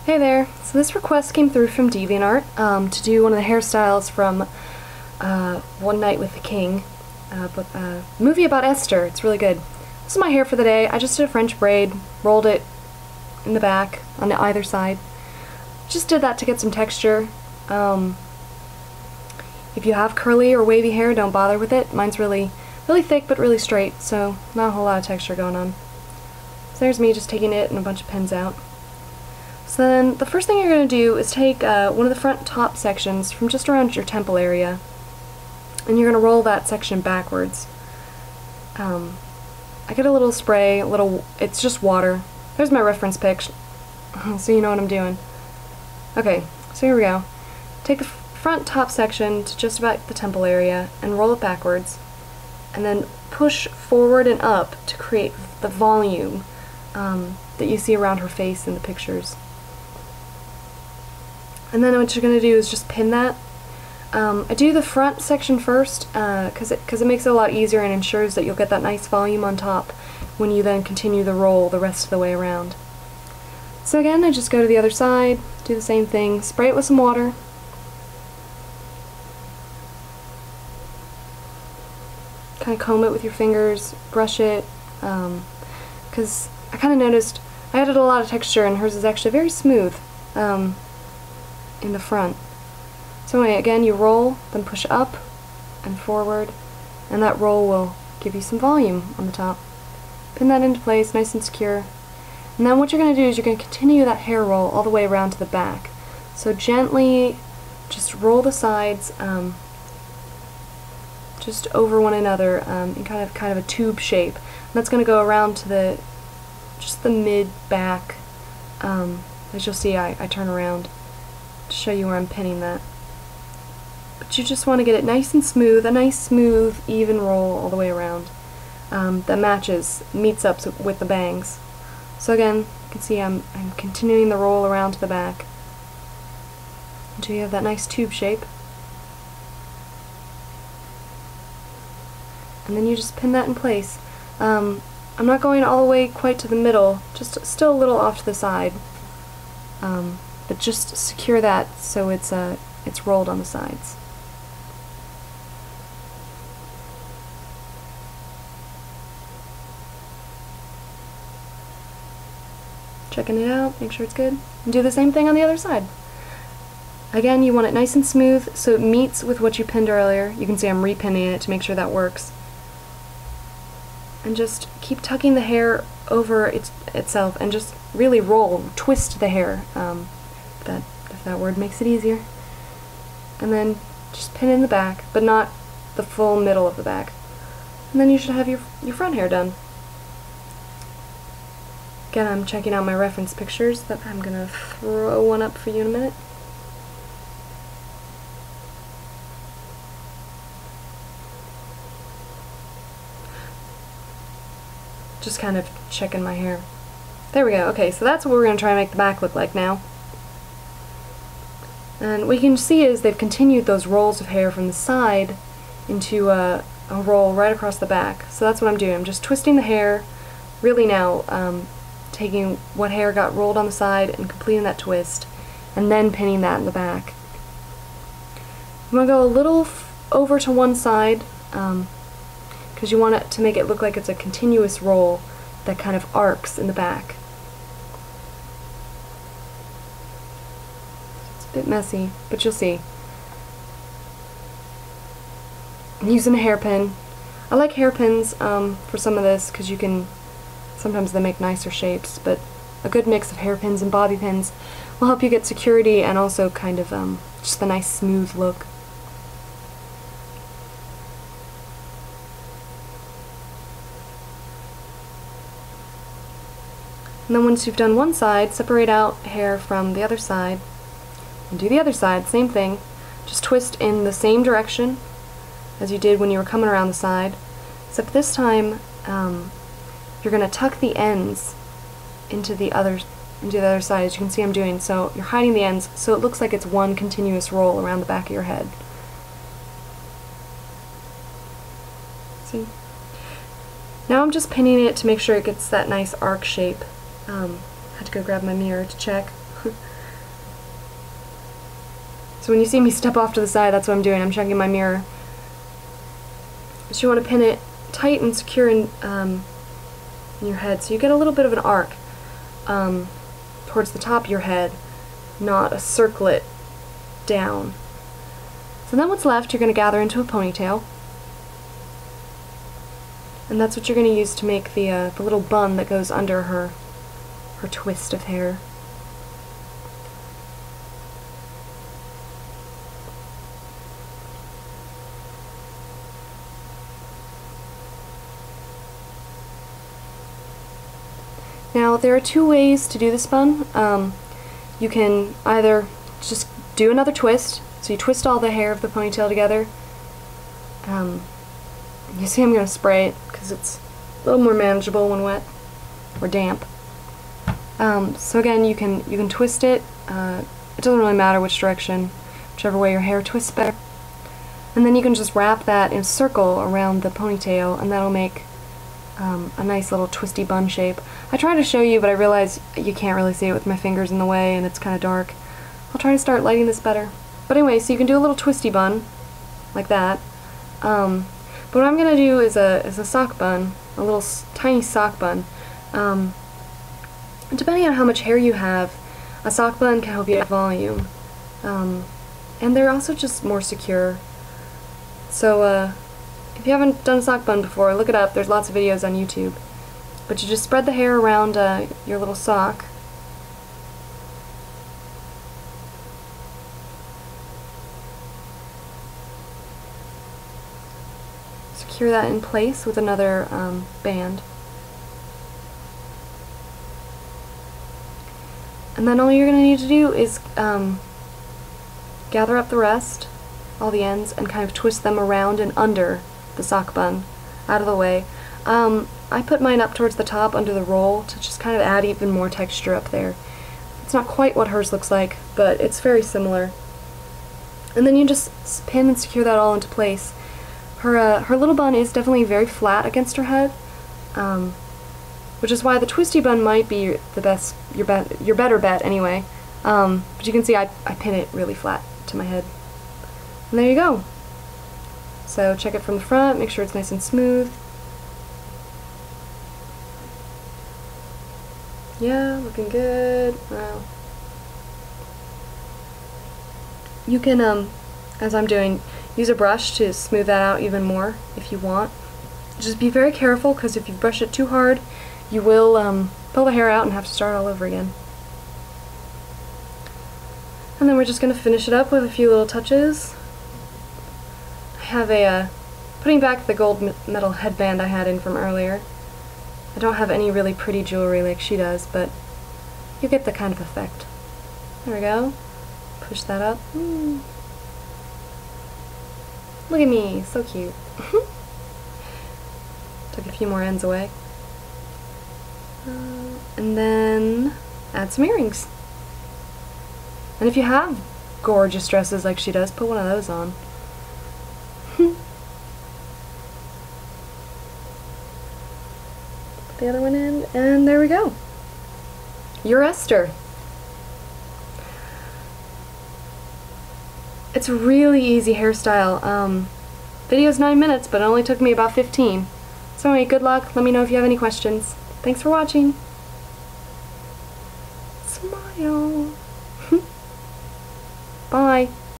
Hey there! So this request came through from DeviantArt to do one of the hairstyles from One Night with the King, movie about Esther. It's really good. This is my hair for the day. I just did a French braid, rolled it in the back on either side. Just did that to get some texture. If you have curly or wavy hair, don't bother with it. Mine's really thick but really straight, so not a whole lot of texture going on. So there's me just taking it and a bunch of pins out. So then the first thing you're going to do is take one of the front top sections from just around your temple area, and you're going to roll that section backwards. I get a little spray, it's just water. There's my reference pic, so you know what I'm doing. Okay, so here we go. Take the front top section to just about the temple area and roll it backwards, and then push forward and up to create the volume that you see around her face in the pictures. And then what you're going to do is just pin that. I do the front section first because it makes it a lot easier and ensures that you'll get that nice volume on top when you then continue the roll the rest of the way around. So again, I just go to the other side, do the same thing, spray it with some water. Kind of comb it with your fingers, brush it, because I kind of noticed I added a lot of texture and hers is actually very smooth in the front. So anyway, again, you roll, then push up and forward, and that roll will give you some volume on the top. Pin that into place, nice and secure. And then what you're going to do is you're going to continue that hair roll all the way around to the back. So gently just roll the sides just over one another in kind of a tube shape. And that's going to go around to just the mid-back. As you'll see, I turn around to show you where I'm pinning that. But you just want to get it nice and smooth, a nice smooth, even roll all the way around that meets up with the bangs. So again, you can see I'm continuing the roll around to the back until you have that nice tube shape. And then you just pin that in place. I'm not going all the way quite to the middle, just still a little off to the side. But just secure that so it's rolled on the sides. Checking it out, make sure it's good. And do the same thing on the other side. Again, you want it nice and smooth so it meets with what you pinned earlier. You can see I'm repinning it to make sure that works. And just keep tucking the hair over itself and just really roll, twist the hair, if that word makes it easier. And then just pin in the back, but not the full middle of the back. And then you should have your front hair done. Again, I'm checking out my reference pictures that I'm going to throw one up for you in a minute. Just kind of checking my hair. There we go. Okay, so that's what we're going to try and make the back look like now. And what you can see is they've continued those rolls of hair from the side into a roll right across the back. So that's what I'm doing. I'm just twisting the hair, really now taking what hair got rolled on the side and completing that twist, and then pinning that in the back. I'm going to go a little over to one side, because you want it to make it look like it's a continuous roll that kind of arcs in the back. It's a bit messy, but you'll see. I'm using a hairpin. I like hairpins for some of this because sometimes they make nicer shapes, but a good mix of hairpins and bobby pins will help you get security and also kind of just a nice smooth look. And then once you've done one side, separate out hair from the other side and do the other side, same thing. Just twist in the same direction as you did when you were coming around the side, except this time you're going to tuck the ends into the other side, as you can see I'm doing. So you're hiding the ends so it looks like it's one continuous roll around the back of your head. See? Now I'm just pinning it to make sure it gets that nice arc shape. Had to go grab my mirror to check. So when you see me step off to the side, that's what I'm doing. I'm checking my mirror. But you want to pin it tight and secure in your head, so you get a little bit of an arc towards the top of your head, not a circlet down. So then what's left, you're going to gather into a ponytail. And that's what you're going to use to make the little bun that goes under her twist of hair. Now there are two ways to do this bun. You can either just do another twist, so you twist all the hair of the ponytail together. You see I'm going to spray it because it's a little more manageable when wet or damp. So again, you can twist it. It doesn't really matter which direction, whichever way your hair twists better. And then you can just wrap that in a circle around the ponytail, and that'll make a nice little twisty bun shape. I tried to show you, but I realized you can't really see it with my fingers in the way, and it's kind of dark. I'll try to start lighting this better. But anyway, so you can do a little twisty bun, like that. But what I'm going to do is a sock bun, a little tiny sock bun. Depending on how much hair you have, a sock bun can help you get volume. And they're also just more secure. So if you haven't done a sock bun before, look it up. There's lots of videos on YouTube. But you just spread the hair around your little sock. Secure that in place with another band. And then all you're going to need to do is gather up the rest, all the ends, and kind of twist them around and under the sock bun, out of the way. I put mine up towards the top under the roll to just kind of add even more texture up there. It's not quite what hers looks like, but it's very similar. And then you just pin and secure that all into place. Her little bun is definitely very flat against her head, which is why the twisty bun might be the best, your better bet anyway. But you can see I pin it really flat to my head. And there you go. So check it from the front, make sure it's nice and smooth. Yeah, looking good. Wow. You can, as I'm doing, use a brush to smooth that out even more if you want. Just be very careful, because if you brush it too hard, you will pull the hair out and have to start all over again. And then we're just going to finish it up with a few little touches. I have putting back the gold metal headband I had in from earlier. I don't have any really pretty jewelry like she does, but you get the kind of effect. There we go. Push that up. Look at me, so cute. Took a few more ends away. And then add some earrings. And if you have gorgeous dresses like she does, put one of those on. Put the other one in, and there we go. You're Esther. It's a really easy hairstyle. Video's 9 minutes, but it only took me about 15. So anyway, good luck. Let me know if you have any questions. Thanks for watching. Smile. Bye.